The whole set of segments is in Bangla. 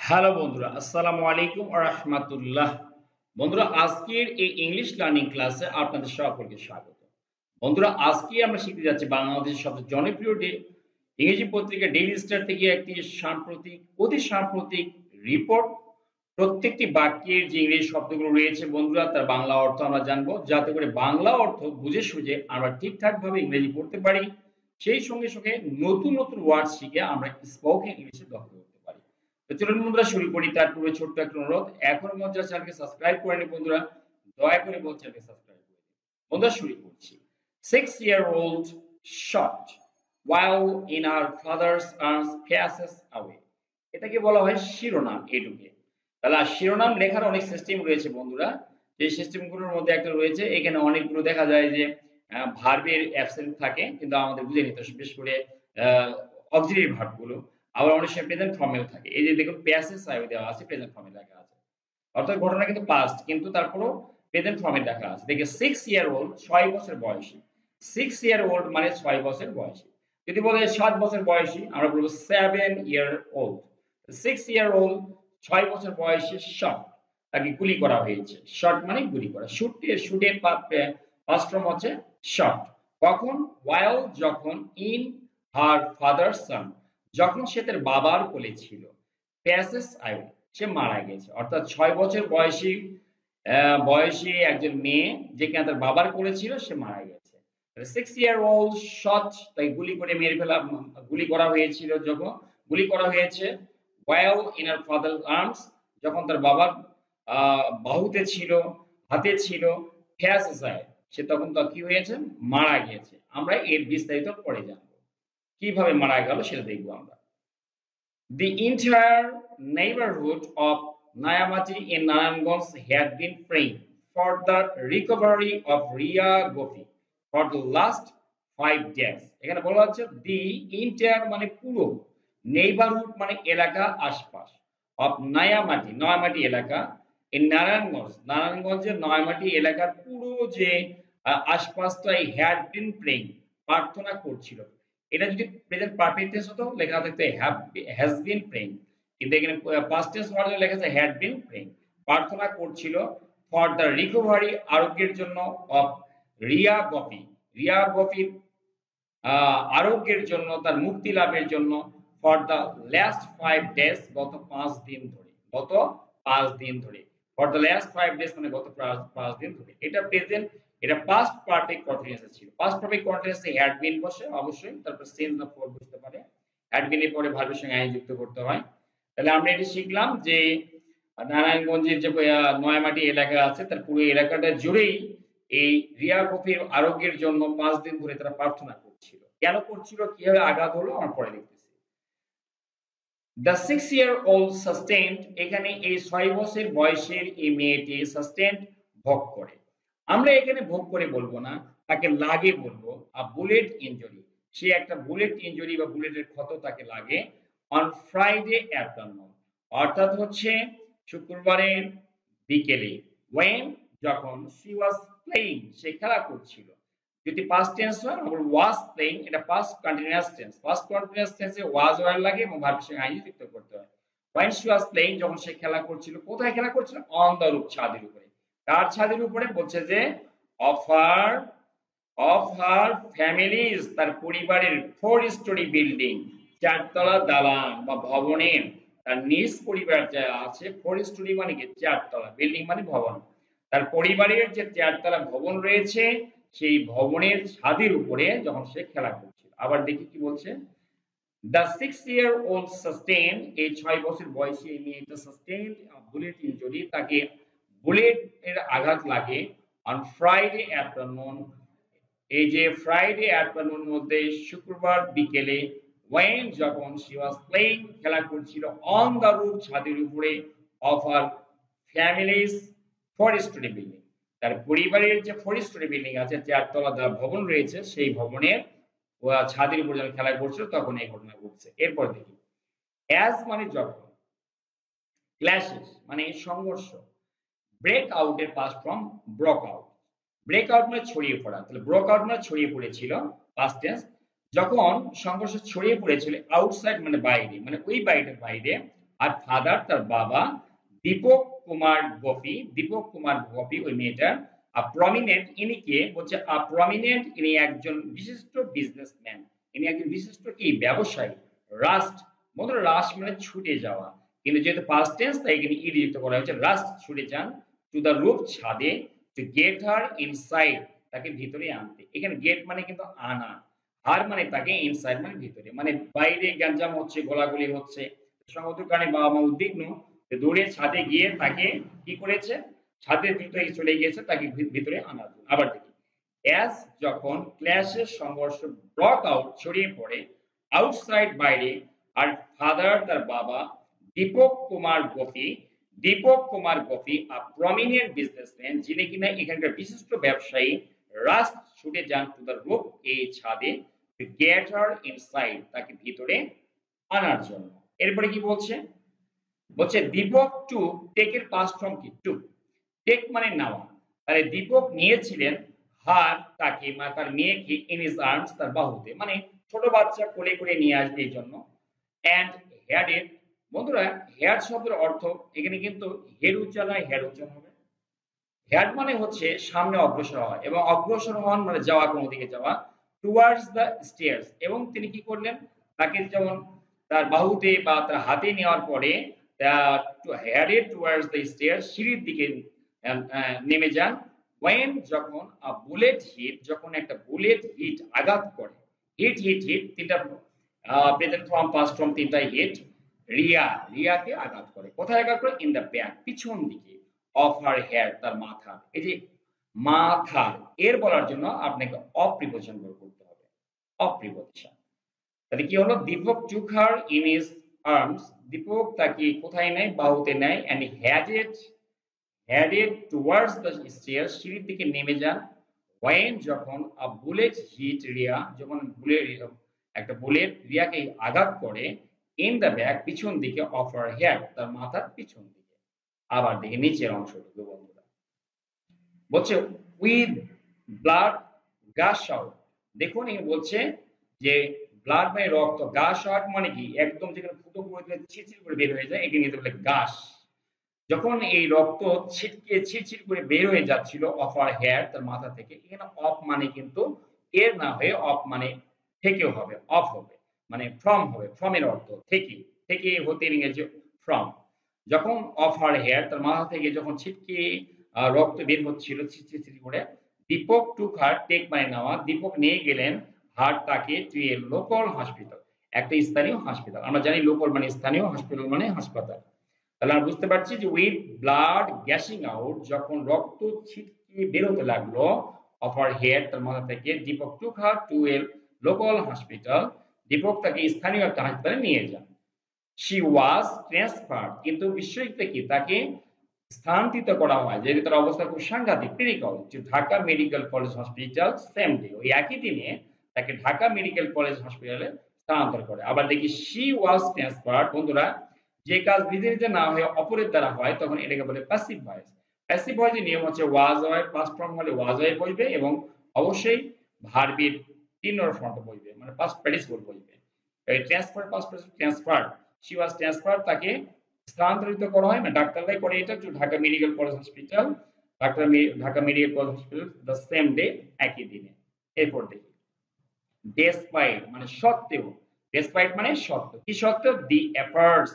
হ্যালো বন্ধুরা, আসসালামু আলাইকুম ওয়া রাহমাতুল্লাহ। বন্ধুরা, আজকের এই ইংলিশ লার্নিং ক্লাসে আপনাদের সকলকে স্বাগত। বন্ধুরা, আজকে আমরা শিখতে যাচ্ছি বাংলাদেশের সবচেয়ে জনপ্রিয় ইংরেজি পত্রিকা ডেইলি স্টার থেকে একটি অতি সাম্প্রতিক রিপোর্ট। প্রত্যেকটি বাক্যের যে ইংরেজি শব্দগুলো রয়েছে বন্ধুরা, তার বাংলা অর্থ আমরা জানবো, যাতে করে বাংলা অর্থ বুঝে সুঝে আমরা ঠিকঠাকভাবে ইংরেজি পড়তে পারি। সেই সঙ্গে সঙ্গে নতুন নতুন ওয়ার্ড শিখে আমরা স্পোকেন ইংলিশে দক্ষ হতে পারি। তো চলুন বন্ধুরা, শুরু করি। তার পূর্বে ছোট্ট একটা অনুরোধ, এখনো মজার চ্যানেলকে সাবস্ক্রাইব করেনি বন্ধুরা, দয়া করে চ্যানেলকে সাবস্ক্রাইব করে দিন। বন্ধুরা, শুরু করছি। 6-year-old shot while in her father's arms passes away. এটাকে বলা হয় শিরোনাম। এটুকে তাহলে শিরোনাম লেখার অনেক সিস্টেম রয়েছে বন্ধুরা। যে সিস্টেমগুলোর মধ্যে একটা রয়েছে, এখানে অনেকগুলো দেখা যায় যে ভার্বের অ্যাবসেন্ট থাকে, কিন্তু আমাদের বুঝে নিতে হয়, বিশেষ করে অক্সিলিয়ারি ভার্বগুলো। আবার অনেক সময় প্রেজেন্ট ফর্মেও থাকে। এই যে দেখুন, প্যাসেজ আইও দেওয়া আছে, প্রেজেন্ট ফর্মে লেখা আছে, অর্থাৎ ঘটনা কিন্তু পাস্ট, কিন্তু তারপরেও প্রেজেন্ট ফর্মে লেখা আছে। দেখে 6-year-old 6 বছর বয়সী। 6-year-old মানে 6 বছর বয়সী। যদি বলে 7 বছর বয়সী, আমরা বলবো 7-year-old। 6-year-old 6 বছর বয়সী শট, তাকে গুলি করা হয়েছে। শট মানে গুলি করা। শুটে পাস্ট ফর্ম হচ্ছে শট। কখন? while যখন, in her father's son যখন সে তার বাবার কোলে ছিল, passes away সে মারা গেছে। অর্থাৎ 6 বছর বয়সী একজন মেয়ে, যে কিনা তার বাবার কোলে ছিল, সে মারা গেছে। 6-year-old shot, তাই গুলি করা হয়েছিল, যখন গুলি করা হয়েছে while in her father's arms যখন তার বাবার বাহুতে ছিল, হাতে ছিল, passes away সে তখন তো কি হয়েছে? মারা গিয়েছে। আমরা এর বিস্তারিত পরে জানবো, কিভাবে মারা গেল সেটা দেখবো আমরা। The entire neighborhood of Nayamati in Narayanganj had been praying for the recovery of Ria Gopi for the last 5 days. এখানে বলা হচ্ছে the entire মানে পুরো, neighborhood মানে এলাকা, আশপাশ, of নয়ামাটি এলাকা, in নারায়ণগঞ্জের নয়ামাটি এলাকার পুরো যে আশপাশটাই had been praying প্রার্থনা করছিল। এটা যদি প্রেজেন্ট পারফেক্ট টেন্স হতো, লেখা থাকতো হ্যাজ বিন প্রেইং, কিন্তু এখানে পাস্ট টেন্স হওয়ার জন্য লেখা আছে হ্যাড বিন প্রেইং। প্রার্থনা করছিল ফর দ্য রিকভারি আরোগ্যের জন্য, অফ রিয়া গপির আরোগ্যের জন্য, তার মুক্তি লাভের জন্য, ফর দ্য লাস্ট 5 ডেজ গত 5 দিন ধরে, ফর দ্য লাস্ট 5 ডেজ মানে গত 5 দিন ধরে। এটা প্রেজেন্ট, এটা পাস্ট পারফেক্ট কন্টিনিউয়াস ছিল। পাস্ট পারফেক্ট কন্টিনিউয়াসে হ্যাড বিন বসে অবশ্যই, তারপর সেন্স না ফর বসতে পারে। হ্যাড বিন এর পরে ভার্বের সঙ্গে আই যুক্ত করতে হয়। তাহলে আমরা এটা শিখলাম যে নারায়ণগঞ্জের যে নয়ামাটি এলাকা আছে, তার পুরো এলাকাটা জুড়েই এই রিয়া কফির আরোগ্যের জন্য 5 দিন ধরে তারা প্রার্থনা করছিল। কেন করছিল, কিভাবে আঘাত হলো, আমরা পরে দেখতেছি। The 6-year-old sustained, এখানে এই 6 বছর বয়সের এই মেয়েটি সাস্টেন্ড ভোগ করে। আমরা এখানে ভোগ করে বলবো না, তাকে লাগে বলবো। বুলেট ইনজুরি, সে একটা বুলেট ইনজুরি বা বুলেটের ক্ষত তাকে লাগে। অন ফ্রাইডে আফটারনুন, অর্থাৎ হচ্ছে শুক্রবারের বিকেলে। when যখন, she was playing সে খেলা করছিল। যদি পাস্ট টেন্স হয় আমরা ওয়াজ প্লেইং, এটা past continuous tense. Past continuous টেন্সে ওয়াজ ওয়ার লাগে এবং ভার্বের সঙ্গে আইএনজি যুক্ত করতে হয়। when she was playing যখন সে খেলা করছিল, কোথায় খেলা করছিল? অন দ্য রুফ, ছাদের উপরে। কার ছাদের উপরে? বলছে যে অফ হার ফ্যামিলিজ, তার পরিবারের 4 স্টোরি বিল্ডিং, 4 তলা দালান বা ভবনের, তার নিজ পরিবার যা আছে, 4 স্টোরি মানে কি 4 তলা, বিল্ডিং মানে ভবন। তার পরিবারের যে 4 তলা ভবন রয়েছে, সেই ভবনের ছাদের উপরে যখন সে খেলা করছিল। আবার দেখি কি বলছে। The 6-year-old sustained, এই 6 বছর বয়সী এই মেয়েটা sustained a bullet injury, তাকে বুলেট এর আঘাত লাগে। on Friday afternoon, এই যে ফ্রাইডে আফটারনুন মধ্যে, শুক্রবার বিকেলে। when যখন, she was playing খেলা করছিল, on the roof ছাদের উপরে, of her family's 4 story building, তার পরিবারের যে 4 স্টোরি বিল্ডিং আছে, 4 তলা ভবন রয়েছে, সেই ভবনের ছাদের উপর যখন খেলা করছিল তখন এই ঘটনা ঘটছে। এরপর দেখি। অ্যাজ মানে যখন, ক্ল্যাশেস মানে সংঘর্ষ, ব্রেক আউটের past form broke out. Break out মানে ছড়িয়ে পড়া, তাহলে ব্রক আউট মানে ছড়িয়ে পড়েছিল, পাস্ট টেন্স। যখন সংঘর্ষ ছড়িয়ে পড়েছিল, আউটসাইড মানে বাইরে, মানে ওই বাড়িটার বাইরে, আর ফাদার তার বাবা দীপক কুমার গোপী ওই মেয়েটার প্রমিনেন্ট, ইনি কে বলছে প্রমিনেন্ট, ইনি একজন বিশিষ্ট বিজনেসম্যান, ইনি একজন বিশিষ্ট কি ব্যবসায়ী। রাস্ট, বন্ধুরা রাস্ট মানে ছুটে যাওয়া, কিন্তু যেহেতু পাস্ট টেন্স তাই এখানে ই যুক্ত করা হয়েছে, রাস্ট ছুটে যান টু দ্য রুফ ছাদে, টু গেট হার ইনসাইড তাকে ভিতরে আনতে। এখানে গেট মানে কিন্তু আনা, হার মানে তাকে, ইনসাইড মানে ভিতরে, মানে বাইরে গ্যাঞ্জাম হচ্ছে, গোলাগুলি হচ্ছে, সংগতির কারণে বাবা মা উদ্বিগ্ন, দৌড়ে ছাদে গিয়ে তাকে কি করেছে, ছাদের ভিতরে চলে গিয়েছে তাকে ভিতরে আনার জন্য। আবার দেখি অ্যাজ যখন ক্ল্যাশের সংঘর্ষ ব্রক আউট ছড়িয়ে পড়ে আউটসাইড বাইরে, আর ফাদার তার বাবা দীপক কুমার গোপী প্রমিনেন্ট বিজনেসম্যান, যিনি কিনা এখানকার বিশিষ্ট ব্যবসায়ী, রাশ ছুটে যান টু দ্য রুফ এই ছাদে, টু গেট হার ইনসাইড তাকে ভিতরে আনার জন্য। এরপরে কি বলছে, বলছে দীপক টু টেকের পাস্ট ফর্ম কি টু, টেক মানে নেওয়া, তাহলে দীপক নিয়েছিলেন হার তাকে, মানে তার মেয়েকে, ইন হিজ আর্মস তার বাহুতে, মানে ছোট বাচ্চা কোলে করে নিয়ে আসবে এই জন্য। অ্যান্ড হেডেড, বন্ধুরা হেড শব্দের অর্থ এখানে কিন্তু হেড উচ্চারণ হয়, হেড উচ্চারণ হবে। হেড মানে হচ্ছে সামনে অগ্রসর হওয়া, এবং অগ্রসর হওয়ান মানে যাওয়া, কোনো দিকে যাওয়া, টুয়ার্ডস দ্য স্টেয়ার্স, এবং তিনি কি করলেন, তাকে যেমন তার বাহুতে বা তার হাতে নেওয়ার পরে হেডেড টুয়ার্ডস দ্য স্টেয়ার্স সিঁড়ির দিকে নেমে যান। ওয়েন যখন বুলেট হিট, যখন একটা বুলেট হিট আঘাত করে, হিট হিট হিট তিনটা প্রেজেন্ট ফর্ম পাস্ট ফর্ম তিনটাই হিট, রিয়াকে আঘাত করে, কোথায় আঘাত করে, ইন দ্য ব্যাক পিছন দিকে, অফ হার হেয়ার তার মাথা, এই যে মাথার এর বলার জন্য আপনাকে অফ প্রিপোজিশন ব্যবহার করতে হবে, অফ প্রিপোজিশন। তাহলে কি হলো, Deepak took her in his arms, Deepak তাকে কোথায় নেয়, বাহুতে নেয়, and headed towards the stair সিঁড়ির দিকে নেমে যান। ওয়েন যখন আ বুলেট হিট রিয়া, যখন একটা বুলেট রিয়াকে আঘাত করে, ইন দ্য ব্যাক পিছন দিকে, অফ হার হেড তার মাথার পিছন দিকে। আবার দেখে নিচের অংশটুকু বন্ধুরা, বলছে উইথ ব্লাড গাশ আউট, দেখুন এই বলছে যে ব্লাড মানে রক্ত, গাশ আউট মানে কি একদম যেখানে ফুটো করে ছিটছিট করে বের হয়ে যায়, একে নিতে বলে গাশ। যখন এই রক্ত ছিটকে ছিটছিট করে বের হয়ে যাচ্ছিল অফ আর হেয়ার তার মাথা থেকে, এখানে অফ মানে কিন্তু এর না হয়ে অফ মানে থেকেও হবে, অফ হবে মানে ফ্রম হবে, ফ্রমের অর্থ থেকে, থেকে হতে ইংরেজি ফ্রম। যখন অফ আর হেয়ার তার মাথা থেকে যখন ছিটকে রক্ত বের হচ্ছিল ছিটছিট করে, দীপক টুক হার, টেক মানে নেওয়া, দীপক নিয়ে গেলেন হার তাকে টু এ লোকাল হসপিটাল, একটা স্থানীয় হাসপাতাল। আমরা জানি লোকাল মানে স্থানীয়, হসপিটাল মানে হাসপাতাল। তাহলে আমরা বুঝতে পারছি যে উইথ ব্লাড গ্যাশিং আউট, যখন রক্ত ছিটকে বেরোতে লাগলো অফ হার হেড তার মাথা থেকে, Dipak took her to A local hospital, Dipak তাকে স্থানীয় একটা হাসপাতালে নিয়ে যান। শি ওয়াজ ট্রান্সফার্ড, কিন্তু বিষয়টা কি, তাকে স্থানান্তরিত করা হয়, যেহেতু তার অবস্থা খুব সাংঘাতিক, critical, to Dhaka medical college hospital same day, ওই একই দিনে তাকে ঢাকা মেডিকেল কলেজ হসপিটালে স্থানান্তর করে। আবার দেখি শি ওয়াজ ট্রান্সফার্ড, বন্ধুরা যে কাজ নিজে নিজে না হয়ে অপরের দ্বারা হয় তখন এটাকে বলে প্যাসিভ ভয়েস। প্যাসিভ ভয়েসের নিয়ম হচ্ছে ওয়াজ হয়, পাস্ট ফর্ম হলে ওয়াজ হয়ে বসবে, এবং অবশ্যই ভার্বের তিন নম্বর ফর্মে বসবে, মানে পাস্ট পার্টিসিপল বসবে। এই transfer, past participle transferred, she was transferred, তাকে স্থানান্তরিত করা হয়, না ডাক্তাররাই করে এটা, to Dhaka medical college hospital, Dhaka medical college hospital the same day, একই দিনে। এরপর দেখি ডেসপাইট মানে সত্ত্বেও, ডেসপাইট মানে সত্ত্বেও, কি সত্ত্বেও, দি এফার্টস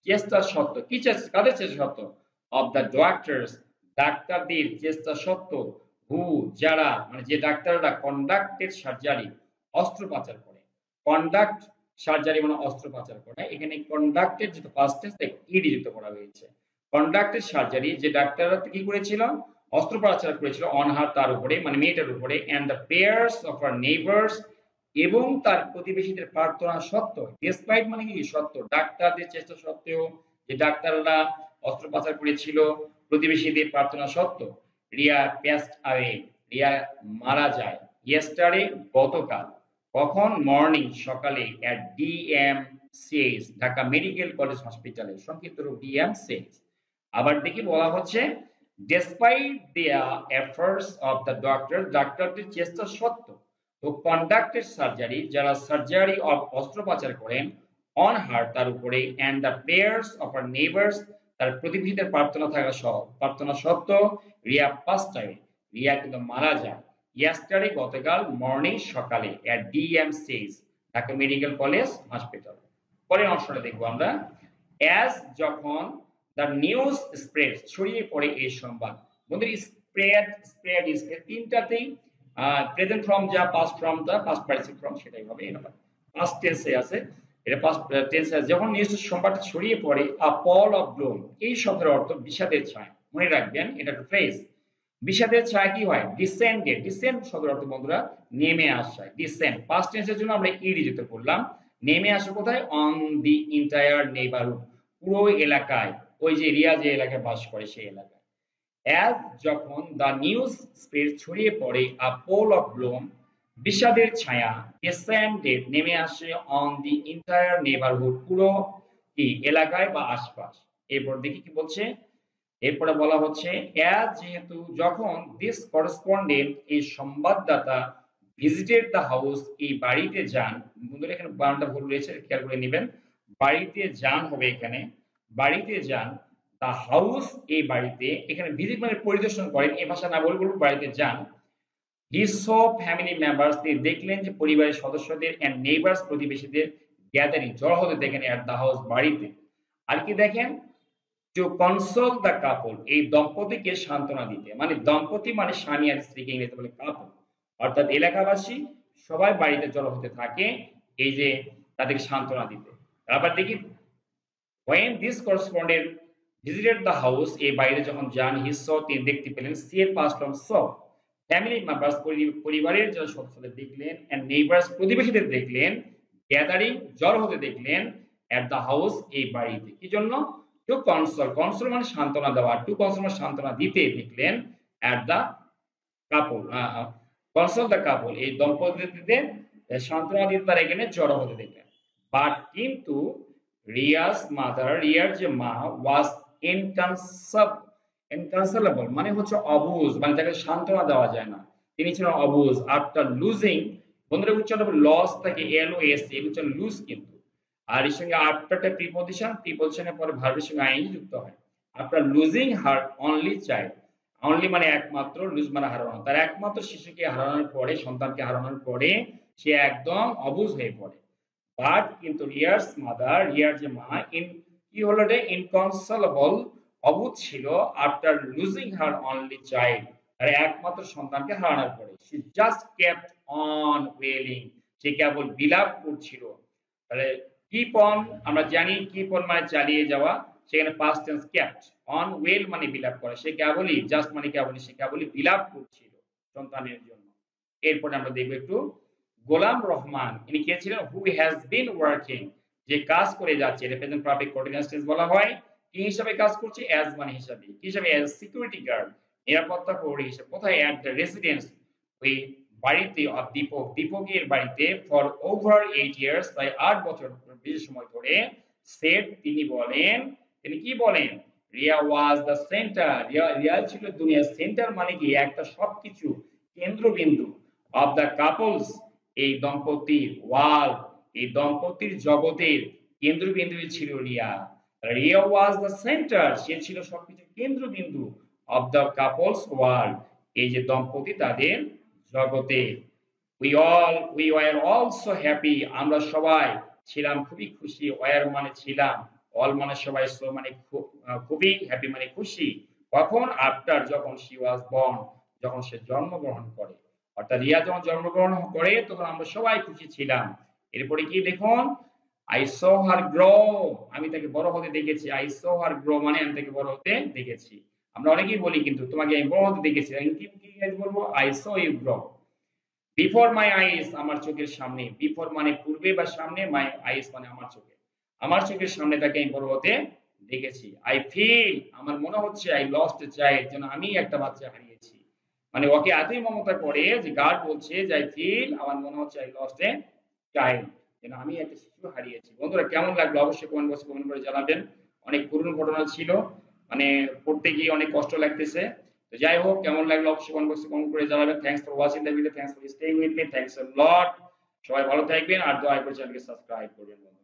চেষ্টা সত্ত্বেও, কি চেষ্টা, কাদের চেষ্টা সত্ত্বেও, অফ দ্য ডক্টরস ডাক্তারদের চেষ্টা সত্ত্বেও, হু যারা, মানে যে ডাক্তাররা কন্ডাক্টেড সার্জারি অস্ত্রোপচার করে, কন্ডাক্ট সার্জারি মানে অস্ত্রোপচার করে, এখানে কন্ডাক্টেড যেটা ফার্স্ট টেন্স ইডি যুক্ত করা হয়েছে। কন্ডাক্টেড সার্জারি যে ডাক্তাররা কি করেছিল, অস্ত্রোপচার করেছিল, অন হার তার উপরে মানে মেয়েটার উপরে, and the prayers of her neighbours এবং তার প্রতিবেশীদের প্রার্থনা সত্ত্বেও, ডেসপাইট মানে কি সত্ত্বেও, ডাক্তারদের চেষ্টা সত্ত্বেও, যে ডাক্তাররা অস্ত্রোপচার করেছিল, প্রতিবেশীদের প্রার্থনা সত্ত্বেও, রিয়া প্যাস্ট আওয়ে, রিয়া মারা যায়, ইয়েস্টারডে গতকাল, কখন, মর্নিং সকালে, at DMCH Dhaka medical college হসপিটালে, সংক্ষিপ্ত রূপ ডিএমসিএইচ। আবার দেখি বলা হচ্ছে despite their efforts of the doctor, ডাক্তারদের চেষ্টা সত্ত্বেও, তো কন্ডাক্টেড সার্জারি যারা সার্জারি অফ অস্ত্রোপচার করেন, অন হার তার উপরে, and the prayers of her neighbours তার প্রতিবেশীদের প্রার্থনা সত্ত্বেও রিয়া পাস্ট টাইম, রিয়া কিন্তু মারা যায় ইয়েস্টারডে গতকাল মর্নিং সকালে at DMCH Dhaka medical college hospital. পরের অংশটা দেখবো আমরা। অ্যাজ যখন দ্য নিউজ স্প্রেড ছড়িয়ে পড়ে এই সংবাদ। বন্ধুরা স্প্রেড তিনটাতেই প্রেজেন্ট ফর্ম যা পাস্ট ফর্ম যা পাস্ট পার্টিসিপল ফর্ম সেটাই হবে। এটা পাস্ট টেন্সে আছে, এটা পাস্ট টেন্সে আছে। যখন নিউজ সংবাদটা ছড়িয়ে পড়ে আ পল অফ ব্লুম, এই শব্দের অর্থ বিষাদের ছায়া। মনে রাখবেন এটা একটা ফ্রেজ। বিষাদের ছায়া কি হয়? ডিসেন্ডেড। ডিসেন্ড শব্দের অর্থ বন্ধুরা নেমে আসা। ডিসেন্ড পাস্ট টেন্সের জন্য আমরা ইডি যেতে বললাম। নেমে আসা কোথায়? অন দি এন্টায়ার নেইবারহুড, পুরো এলাকায়, ওই যে রিয়া যে এলাকায় বাস করে সেই এলাকায়। অ্যাজ যখন দ্য নিউজ স্প্রেড ছড়িয়ে পড়ে আ পোল অফ ব্লুম, বিষাদের ছায়া, ডিসেন্ডেড নেমে আসে অন দি এন্টায়ার নেইবারহুড, পুরো কি এলাকায় বা আশপাশ। এরপর দেখি কি বলছে। এরপরে বলা হচ্ছে অ্যাজ যেহেতু যখন দিস করেসপন্ডেন্ট এই সংবাদদাতা ভিজিটেড দ্য হাউস এই বাড়িতে যান। বন্ধুরা এখানে বানানটা ভুল রয়েছে, খেয়াল করে নেবেন। বাড়িতে যান হবে এখানে, বাড়িতে যান। দ্য হাউস এই বাড়িতে, এখানে ভিজিট মানে পরিদর্শন করেন, এই ভাষা না বলে বলবো বাড়িতে যান। হি স ফ্যামিলি মেম্বার্স, তিনি দেখলেন যে পরিবারের সদস্যদের এন্ড নেইবার্স প্রতিবেশীদের গ্যাদারিং জড়ো হতে দেখেন এট দ্য হাউস বাড়িতে। আর কি দেখেন? টু কনসোল দ্য কাপল, এই দম্পতিকে সান্ত্বনা দিতে। মানে দম্পতি মানে স্বামী আর স্ত্রীকে ইংরেজিতে বলে কাপল। অর্থাৎ এলাকাবাসী সবাই বাড়িতে জড়ো হতে থাকে এই যে তাদেরকে সান্ত্বনা দিতে। আবার দেখি when this correspondent visited the house, এই বাড়িতে যখন যান, he saw তিনি দেখতে পেলেন, see এর past form saw, family members পরিবারের যারা সদস্যদের দেখলেন, and neighbors প্রতিবেশীদের দেখলেন, গ্যাদারিং জড়ো হতে দেখলেন at the house এই বাড়িতে। কি জন্য? টু কনসোল, কনসোল মানে সান্ত্বনা দেওয়া, টু কনসোল মানে সান্ত্বনা দিতে দেখলেন at the couple, console the কাপল এই দম্পতিদের সান্ত্বনা দিতে তারা এখানে জড়ো হতে দেখলেন। বাট কিন্তু রিয়াস মাদার, রিয়ার যে মা, ওয়াজ ইনকনসোলেবল মানে হচ্ছে অবুঝ, মানে তাকে সান্ত্বনা দেওয়া যায় না, তিনি ছিলেন অবুঝ। আফটার লুজিং, বন্ধুরা উচ্চারণ লস থাকে LOS, এর উচ্চারণ লুজ কিন্তু। আর এর সঙ্গে আফটারটা প্রিপজিশন, প্রিপজিশনের পরে ভার্বের সঙ্গে আইএনজি যুক্ত হয়। After losing her only child, only মানে একমাত্র, লুজ মানে হারানো, তার একমাত্র শিশুকে হারানোর পরে, সন্তানকে হারানোর পরে সে একদম অবুঝ হয়ে পড়ে। বাট কিন্তু রিয়ার্স মাদার, রিয়ার যে মা, কি হলো রে? ইনকনসোলেবল, অবুঝ ছিল। After losing her only child, তার একমাত্র সন্তানকে হারানোর পরে। She just kept on wailing, সে কেবল বিলাপ করছিল। তাহলে কিপ অন, আমরা জানি কিপ অন মানে চালিয়ে যাওয়া, সেখানে past tense kept. On well মানে বিলাপ করে, সে কেবলই, জাস্ট মানে কেবলই, সে কেবলই বিলাপ করছিল সন্তানের জন্য। এরপরে আমরা দেখব একটু গোলাম রহমান, ইনি কে ছিলেন? হু হ্যাজ বিন ওয়ার্কিং, যে কাজ করে যাচ্ছে, এটা প্রেজেন্ট পারফেক্ট কন্টিনিউয়াস টেন্স বলা হয়। কি হিসাবে কাজ করছে? অ্যাজ মানে হিসাবে। কি হিসাবে? অ্যাজ সিকিউরিটি গার্ড, নিরাপত্তা প্রহরী হিসেবে। কোথায়? অ্যাট দ্য রেসিডেন্স, ওই বাড়িতে অফ দীপক, দীপকের বাড়িতে। ফর ওভার 8 ইয়ার্স, প্রায় 8 বছর বেশি সময় ধরে। সেড, তিনি বলেন, তিনি কি বলেন? Riya was the centre, Riya ছিল দুনিয়ার সেন্টার, মানে কি একটা সবকিছু কেন্দ্রবিন্দু। অফ দ্য কাপলস, এই দম্পতির। ওয়াল, এই দম্পতির জগতের কেন্দ্রবিন্দু ছিল Riya. Riya was the centre, সে ছিল সবকিছু কেন্দ্রবিন্দু। অফ দ্য কাপলস ওয়ার্ল্ড, এই যে দম্পতি তাদের জগতে। we were also happy, আমরা সবাই ছিলাম খুবই খুশি। ওয়ার মানে ছিলাম, অল মানে সবাই, সো মানে খুবই, হ্যাপি মানে খুশি। কখন? আফটার, যখন she was born, যখন সে জন্মগ্রহণ করে। অর্থাৎ রিয়া যখন জন্মগ্রহণ করে তখন আমরা সবাই খুশি ছিলাম। এরপরে কি দেখুন, I saw her grow, আমি তাকে বড় হতে দেখেছি। I saw her grow মানে আমি তাকে বড় হতে দেখেছি। আমরা অনেকেই বলি কিন্তু তোমাকে আমি বড় হতে দেখেছি, কি বলবো? I saw you grow before my eyes, আমার চোখের সামনে। বিফোর মানে পূর্বে বা সামনে, my eyes মানে আমার চোখে, আমার চোখের সামনে তাকে আমি বড় হতে দেখেছি। I feel, আমার মনে হচ্ছে, I lost a child, যেন আমি একটা বাচ্চা হারিয়েছি। মানে ওকে এতই মমতা করে যে গার্ড বলছে যে I feel, আমার মনে হচ্ছে I lost a child, যেন আমি একটা শিশু হারিয়েছি। বন্ধুরা কেমন লাগলো অবশ্যই কমেন্ট বক্সে কমেন্ট করে জানাবেন। অনেক পুরনো ঘটনা ছিল, মানে পড়তে গিয়ে অনেক কষ্ট লাগতেছে। তো যাই হোক, কেমন লাগলো অবশ্যই কমেন্ট বক্সে কমেন্ট করে জানাবেন। Thanks for watching the video, thanks for staying with me, thanks a lot. সবাই ভালো থাকবেন আর দয়া করে চ্যানেলকে সাবস্ক্রাইব করবেন।